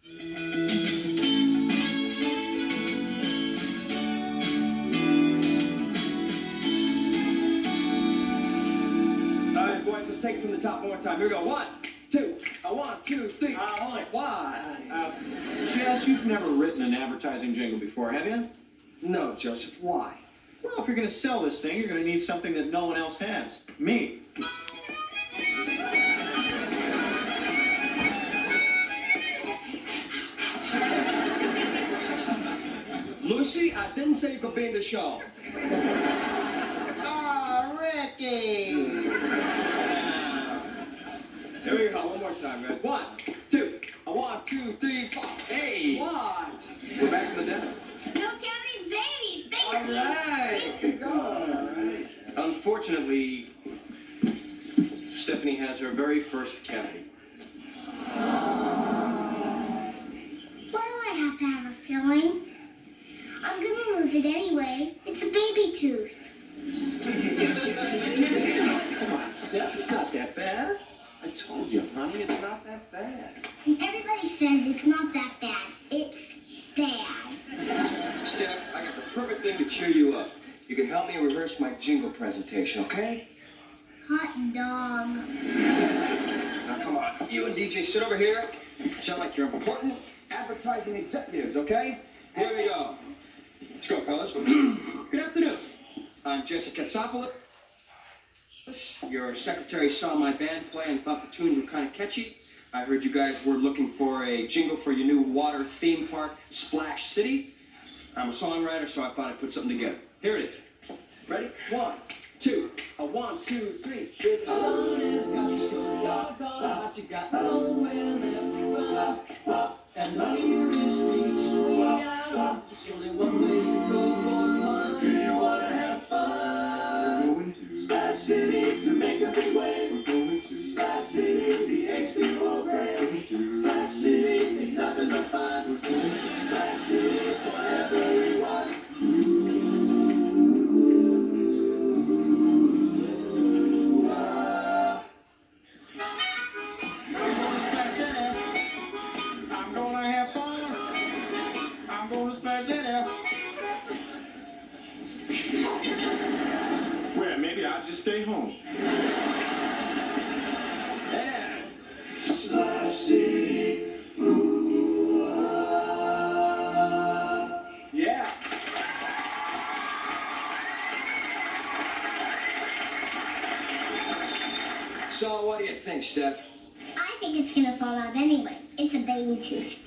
All right, boys, let's take it from the top one more time. Here we go. 1, 2. 1, 2, 3. Hold it. Why? Jess, you've never written an advertising jingle before, have you? No, Joseph. Why? Well, if you're going to sell this thing, you're going to need something that no one else has. Me. Lucy, I didn't say you could be in the show. Oh, Ricky! Here we go. One more time, guys. 1, 2. 1, 2, 3, 4. Hey! What? We're back from the demo. No counting, baby! All right. Good go. All right. Unfortunately, Stephanie has her very first cavity. Why do I have to have a filling? I'm gonna lose it anyway. It's a baby tooth. Come on, Steph. It's not that bad. I told you, honey, it's not that bad. Everybody says it's not that bad. It's bad. Steph, I got the perfect thing to cheer you up. You can help me rehearse my jingle presentation, okay? Hot dog. Now, come on. You and DJ sit over here. Sound like you're important advertising executives, okay? Here we go. Let's go, fellas. Good afternoon. I'm Jesse Katsopolis. Your secretary saw my band play and thought the tunes were kind of catchy. I heard you guys were looking for a jingle for your new water theme park, Splash City. I'm a songwriter, so I thought I'd put something together. Here it is. Ready? 1, 2. 1, 2, 3. The sun has got you so doggone hot, you got nowhere left to run. And the nearest beach is way out. There's only one way to go for fun. Do you want to have fun? We're going to Splash City to make a big wave. We're going to Splash City, the H2O brand. Splash City, it's nothing but fun. We're going to Splash City for everyone. I'm gonna have fun. I'm gonna splash in there. Well, maybe I'll just stay home. Yeah. Splash City, ooh, Yeah. So, what do you think, Steph? I think it's gonna fall out anyway. It's a baby tooth.